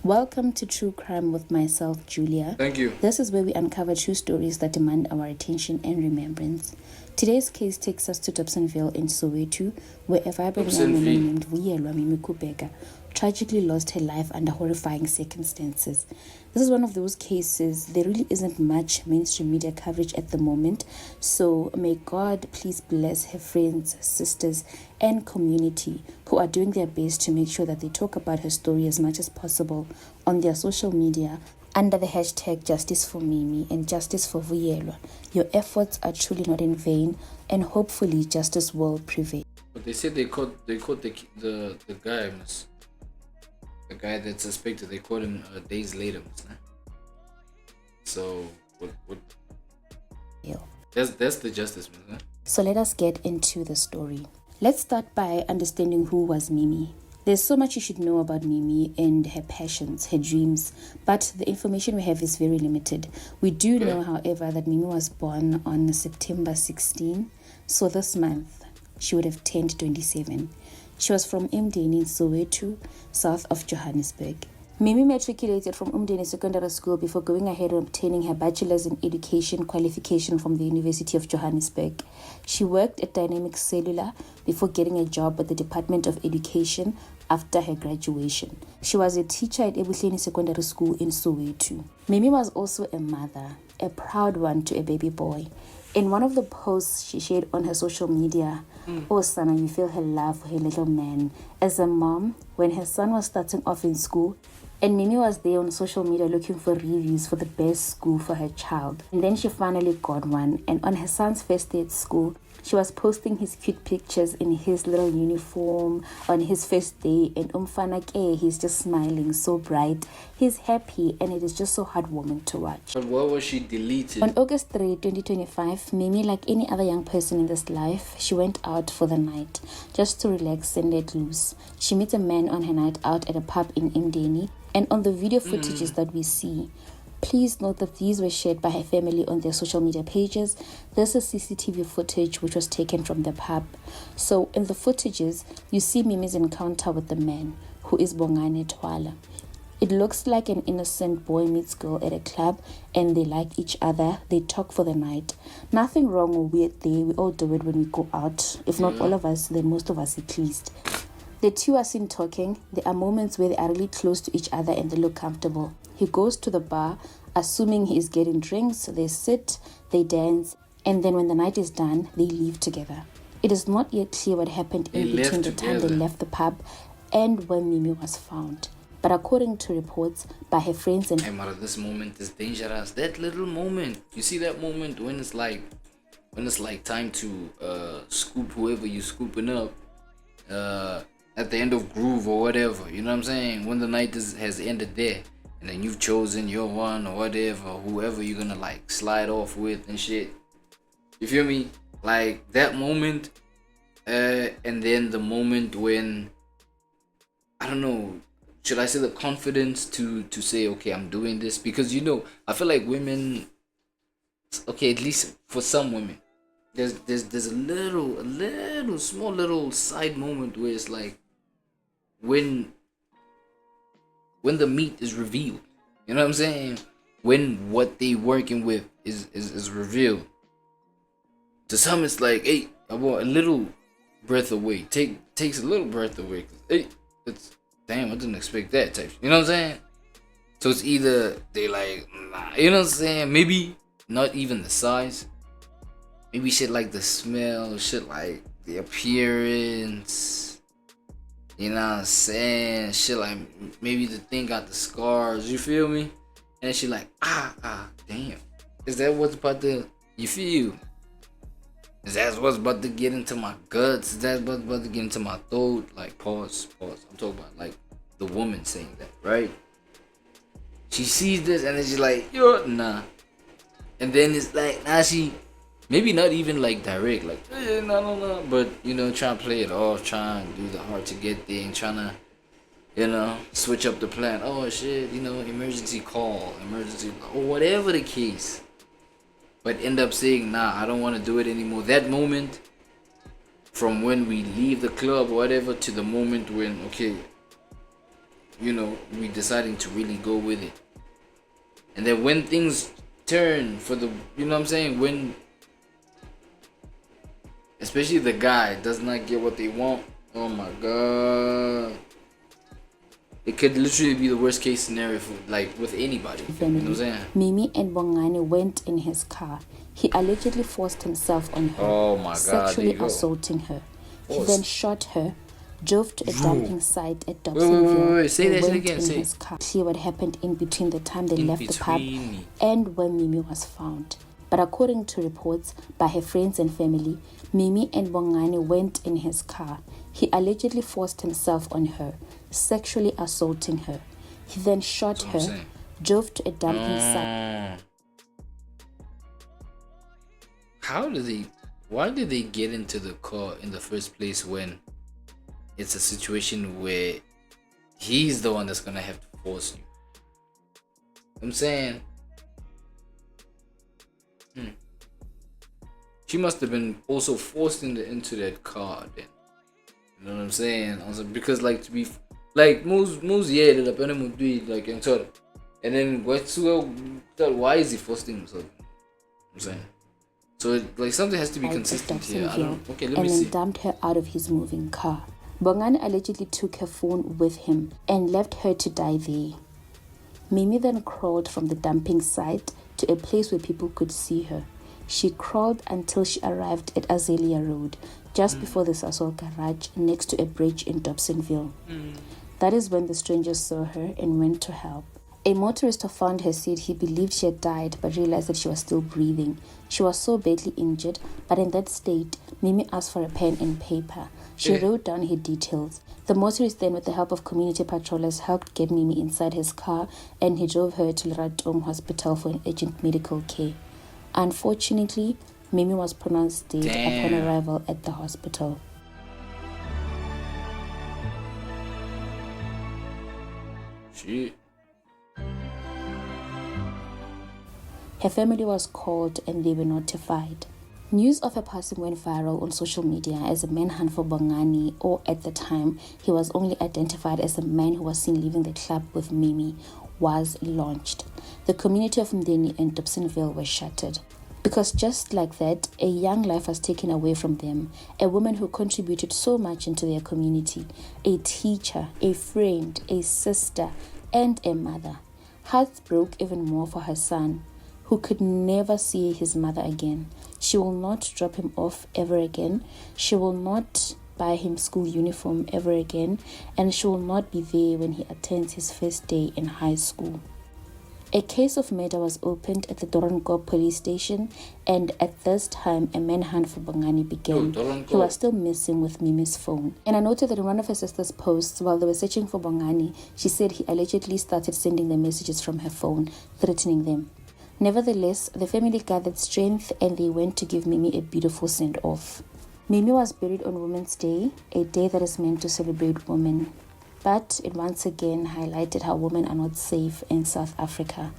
Welcome to True Crime with myself, Julia. Thank you. This is where we uncover true stories that demand our attention and remembrance. Today's case takes us to Dobsonville in Soweto, where a vibrant young woman named Vuyelwa'S tragically lost her life under horrifying circumstances. This is one of those cases, there really isn't much mainstream media coverage at the moment, so may God please bless her friends, sisters, and community who are doing their best to make sure that they talk about her story as much as possible on their social media under the hashtag Justice for Mimi and Justice for Vuyelwa. Your efforts are truly not in vain, and hopefully justice will prevail. But they said they caught the guy, miss. The guy that's suspected, they caught him days later, miss. So what? That's the justice, miss. So let us get into the story. Let's start by understanding who was Mimi. There's so much you should know about Mimi and her passions, her dreams, but the information we have is very limited. We do know, however, that Mimi was born on September 16, so this month, she would have turned 27. She was from Umdeni in Soweto, south of Johannesburg. Mimi matriculated from Umdeni Secondary School before going ahead and obtaining her bachelor's in education qualification from the University of Johannesburg. She worked at Dynamic Cellular before getting a job at the Department of Education after her graduation. She was a teacher at Ebuhleni Secondary School in Soweto. Mimi was also a mother, a proud one to a baby boy. In one of the posts she shared on her social media, "Oh Sana, you feel her love for her little man." As a mom, when her son was starting off in school, and Mimi was there on social media looking for reviews for the best school for her child. And then she finally got one, and on her son's first day at school, she was posting his cute pictures in his little uniform on his first day, and Umfanake, he's just smiling, so bright. He's happy, and it is just so heartwarming to watch. But why was she deleted? On August 3, 2025, Mimi, like any other young person in this life, she went out for the night just to relax and let loose. She met a man on her night out at a pub in Umdeni, and on the video footages that we see, please note that these were shared by her family on their social media pages. This is CCTV footage which was taken from the pub. So in the footages, you see Mimi's encounter with the man, who is Bongane Twala. It looks like an innocent boy meets girl at a club, and they like each other. They talk for the night. Nothing wrong or weird there. We all do it when we go out. If not all of us, then most of us at least. The two are seen talking. There are moments where they are really close to each other and they look comfortable. He goes to the bar, assuming he is getting drinks. They sit, they dance, and then when the night is done, they leave together. It is not yet clear what happened in between the time they left the pub and when Mimi was found. But according to reports by her friends and... Hey, Mara, this moment is dangerous. That little moment. You see that moment when it's like time to scoop whoever you scooping up at the end of groove or whatever. You know what I'm saying? When the night has ended there, and then you've chosen your one or whatever, whoever you're gonna like slide off with and shit. You feel me? Like that moment, and then the moment when, I don't know, should I say the confidence to say, okay, I'm doing this? Because, you know, I feel like women, okay, at least for some women, there's a little small little side moment where it's like when the meat is revealed. You know what I'm saying? When what they working with is revealed. To some it's like, hey, I want a little breath away. Takes a little breath away. Hey, it's damn, I didn't expect that type. You know what I'm saying? So it's either they like, nah, you know what I'm saying? Maybe not even the size. Maybe shit like the smell, shit like the appearance. You know what I'm saying? Shit like maybe the thing got the scars, you feel me? And she like, damn. Is that what's about to, you feel? Is that what's about to get into my guts? Is that what's about to get into my throat? Like, pause. I'm talking about like the woman saying that, right? She sees this and then she's like, yo, nah. And then it's like, now she, maybe not even like direct, like, no. But, you know, trying to play it off, trying to do the hard to get there and trying to, you know, switch up the plan. Oh, shit, you know, emergency call, or whatever the case. But end up saying, nah, I don't want to do it anymore. That moment, from when we leave the club or whatever to the moment when, okay, you know, we deciding to really go with it. And then when things turn for the, you know what I'm saying, when, especially the guy does not get what they want, oh my god. It could literally be the worst case scenario for, like, with anybody. You know what I'm saying? Mimi and Bongane went in his car. He allegedly forced himself on her, oh my god, sexually assaulting her. He then shot her, drove to a dumping site at Dobsonville. Wait. Say that shit again. Say his car. See what happened in between the time they left the pub and when Mimi was found. But according to reports by her friends and family, Mimi and Bongane went in his car. He allegedly forced himself on her, sexually assaulting her. He then shot her, drove to a dumping site. Why did they get into the car in the first place when it's a situation where he's the one that's gonna have to force you? I'm saying, she must have been also forced into that car then. You know what I'm saying? Also, because like to be like moves yeah like and so and then why is he forcing himself? I'm saying. So like something has to be consistent here. Okay, let me see. And then dumped her out of his moving car. Bongani allegedly took her phone with him and left her to die there. Mimi then crawled from the dumping site to a place where people could see her. She crawled until she arrived at Azalea Road, just before the Sasol garage next to a bridge in Dobsonville. That is when the strangers saw her and went to help. A motorist who found her said he believed she had died but realized that she was still breathing. She was so badly injured, but in that state, Mimi asked for a pen and paper. She wrote down her details. The motorist then, with the help of community patrollers, helped get Mimi inside his car and he drove her to Leratong Hospital for an urgent medical care. Unfortunately, Mimi was pronounced dead upon arrival at the hospital. Her family was called and they were notified. News of her passing went viral on social media as a manhunt for Bongani, or at the time, he was only identified as a man who was seen leaving the club with Mimi, was launched. The community of Mdeni and Dobsonville were shattered. Because just like that, a young life was taken away from them, a woman who contributed so much into their community, a teacher, a friend, a sister, and a mother. Hearts broke even more for her son, who could never see his mother again. She will not drop him off ever again. She will not buy him school uniform ever again, and she will not be there when he attends his first day in high school. A case of murder was opened at the Doornkop police station, and at this time, a manhunt for Bongani began. He was still missing with Mimi's phone. And I noted that in one of her sister's posts, while they were searching for Bongani, she said he allegedly started sending them messages from her phone, threatening them. Nevertheless, the family gathered strength and they went to give Mimi a beautiful send-off. Mimi was buried on Women's Day, a day that is meant to celebrate women. But it once again highlighted how women are not safe in South Africa.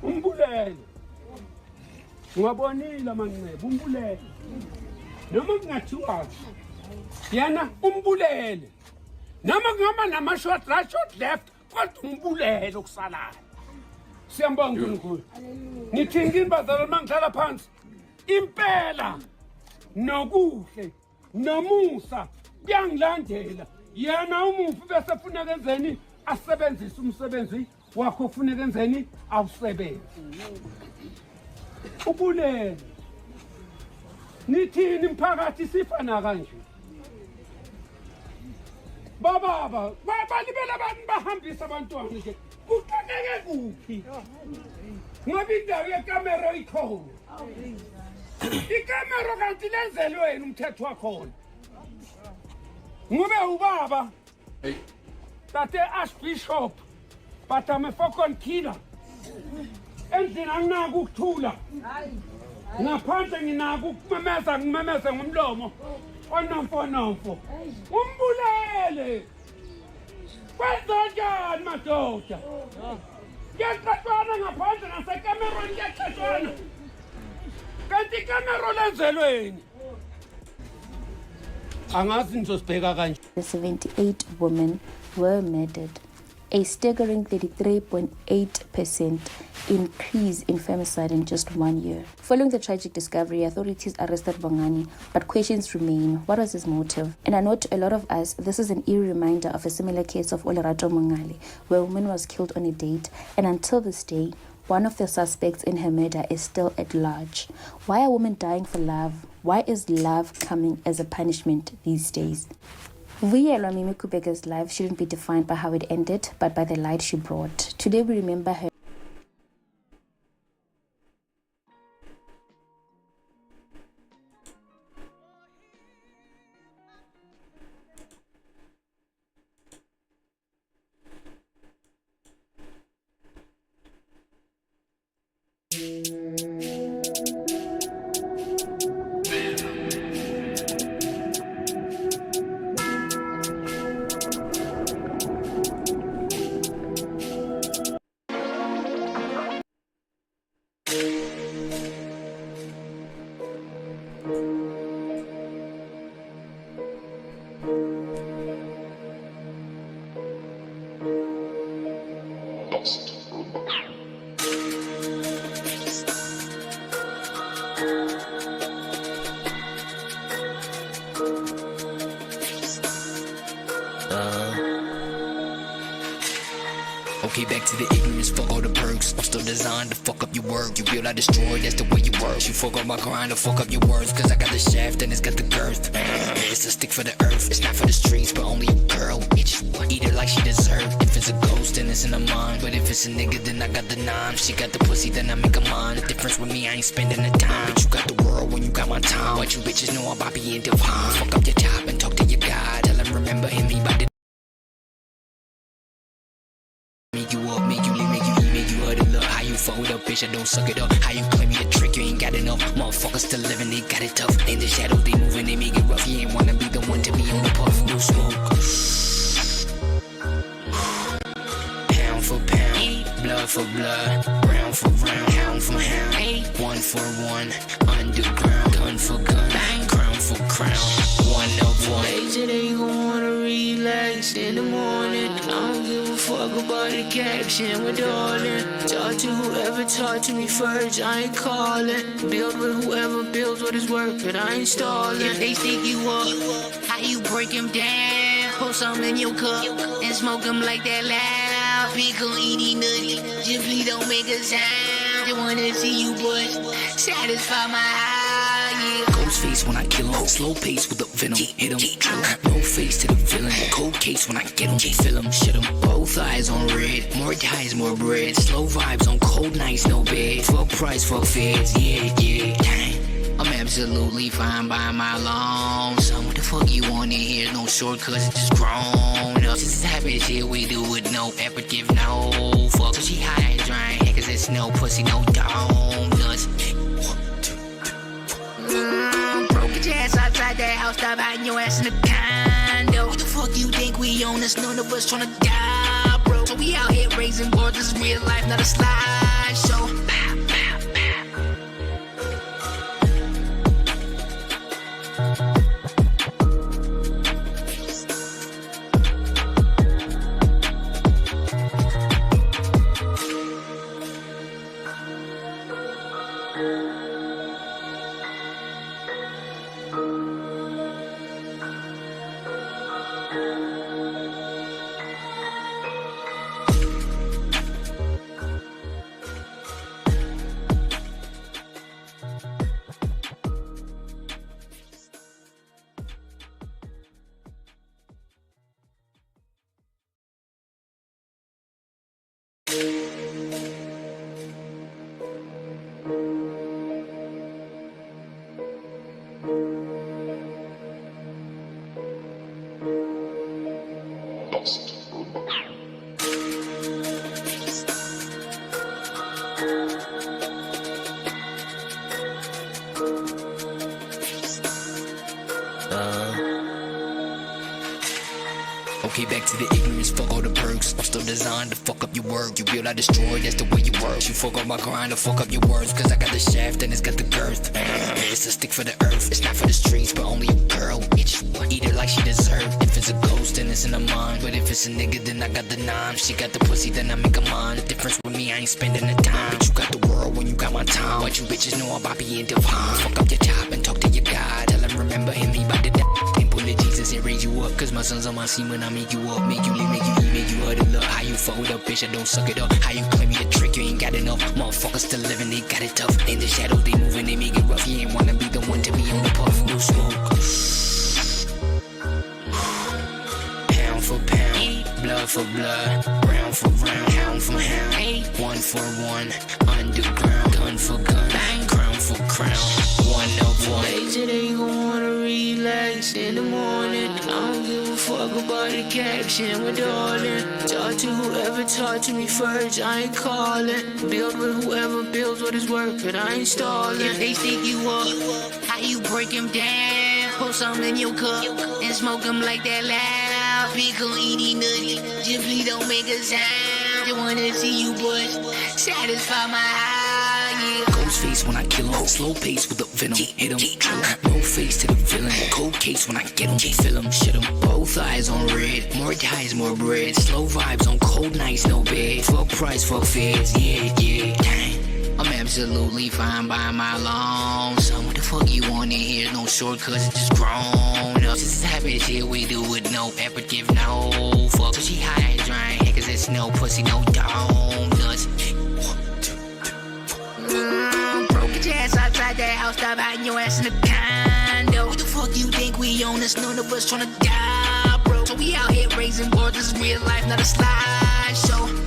Umbulele. Ngwabonile manqebe umbulele. Noma kungathiwa yana umbulele. Noma kungama nama short right short left kodwa umbulele okusalayo. Siyambonga uNkulunkulu. Nithinga imbazalo mangidlala phansi. Impela nokuhle nomusa kuyangilandela. Yena umufi bese funa kenzeni asebenzise umsebenzi wakho ufuna kenzeni awusebenze. Ubulele. Nithini imphakathi sifana kanje? Baba balibela abantu bahambisa abantwana nje. Kuqhubeke kuphi? Ngabe indawo yekamera ikhona. Ikamera kanti lenzelwe wena umthetho wakhona. Ngube ubaba. Tate Archbishop. But I'm a fucking killer. Endlini anginaka ukuthula. Ngaphandle nginaka ukumemeza ngomlomo. Onomfo. Umbulele. Kwenzanjani madoda? Ngiyaqhathwana ngaphandle nasekameroni ngiyaqhathwana. Kanti ikamera lenzelweni. The 78 women were murdered, a staggering 33.8% increase in femicide in just 1 year. Following the tragic discovery, authorities arrested Bongani, but questions remain. What was his motive? And I know to a lot of us, this is an eerie reminder of a similar case of Olerato Mongale, where a woman was killed on a date, and until this day, one of the suspects in her murder is still at large. Why are women dying for love? Why is love coming as a punishment these days? Vuyelwa'S life shouldn't be defined by how it ended, but by the light she brought. Today we remember her. Okay, back to the ignorance, fuck all the perks. I'm still designed to fuck up your work. You build, I destroy, that's the way you work. You fuck up my grind, to fuck up your worth. Cause I got the shaft and it's got the girth. It's a stick for the earth, it's not for the streets, but only a girl, bitch. Eat her like she deserved. If it's a ghost, then it's in her mind. But if it's a nigga, then I got the nine. She got the pussy, then I make her mine. The difference with me, I ain't spending the time. But you got the world when you got my time. What you bitches know about being divine. Fuck up your top and talk to your God. Tell him remember him, he bout to make you up, make you leave, make you eat, make you huddle up. How you fuck with a bitch, I don't suck it up. How you claim me a trick, you ain't got enough. Motherfuckers still living, they got it tough. In the shadows, they moving, they make it rough. You ain't wanna be the one to be on the puff. No smoke. Pound for pound, blood for blood, round for round, hound for hound. 1 for 1, underground, gun for gun, crown for crown. 1 of 1. Later they gon' wanna relax in the morning. I don't give a fuck about the caption with darling. Talk to whoever talk to me first, I ain't calling. Build with whoever builds what is worth, but I ain't stalling. If they stick you up, how you break them down? Pour some in your cup and smoke them like that loud. Pickle, eaty, nutty, just please don't make a sound. Just wanna see you bust, satisfy my eye, yeah. Ghost face when I kill him, slow pace with the venom. Hit him, drill, no face to the villain. Cold case when I get him, fill him, shit him. Both eyes on red, more ties, more bread. Slow vibes on cold nights, no bed. Fuck price, fuck feds, yeah, yeah. Dang. I'm absolutely fine by my long. So what the fuck you want in here? No shortcuts, it's just grown up. This is happy shit we do with no effort, give no fuck. So she high and dry, cause it's no pussy, no donuts. Broke your ass outside that house, stop hiding your ass in the condo. What the fuck you think we own us? None of us tryna die, bro. So we out here raising boards, this is real life, not a slideshow. Okay, back to the ignorance, fuck all the perks. I'm still designed to fuck up your work. You build, I destroy, that's the way you work. You fuck up my grind, to fuck up your worth. Cause I got the shaft and it's got the girth. It's a stick for the earth, it's not for the streets, but only a girl, bitch. Eat her like she deserved. If it's a ghost, then it's in her mind. But if it's a nigga, then I got the nine. She got the pussy, then I make her mine. The difference with me, I ain't spending the time. But you got the world when you got my time. What you bitches know about being divine. Fuck up your top and talk to your God. Tell him remember him, he bout to die. And pull it Jesus and raise you up. Cause my son's on my semen, I make you up. Make you live, make you eat, make you huddle up. How you fuck with a bitch, I don't suck it up. How you claim me a trick, you ain't got enough. Motherfuckers still living, they got it tough. In the shadows, they moving, they make it rough. You ain't wanna be the one to be on the puff. No smoke. Pound for pound, blood for blood, round for round, hound for hound. 1 for 1, underground, gun for gun, crown for crown. 1 of 1. Later they gon' wanna relax in the morning. I don't give a fuck about the caption with darling. Talk to whoever talk to me first, I ain't calling. Build with whoever builds what is worth, but I ain't stalling. If they stick you up, how you break them down? Pour some in your cup and smoke them like that loud. Pickle, eaty, nutty, just please don't make a sound. Just wanna see you bust, satisfy my eye. yeah. Ghost face when I kill him. Slow pace with the venom. Hit him, drill him. No face to the villain. Cold case when I get him. Fill him, shit him. Both eyes on red. More ties, more bread. Slow vibes on cold nights, no bed. Fuck price, fuck feds. Yeah, yeah. Dang. I'm absolutely fine by my long. So what the fuck you want in here? No shortcuts, just grown up. This is habit shit we do with no aperitif, no fuck. So she high and dry, cause it's no pussy, no donuts. Broke your ass outside that house, stop hiding your ass in the condo. What the fuck you think we own us? None of us tryna die, bro. So we out here raising boards, this is real life, not a slideshow.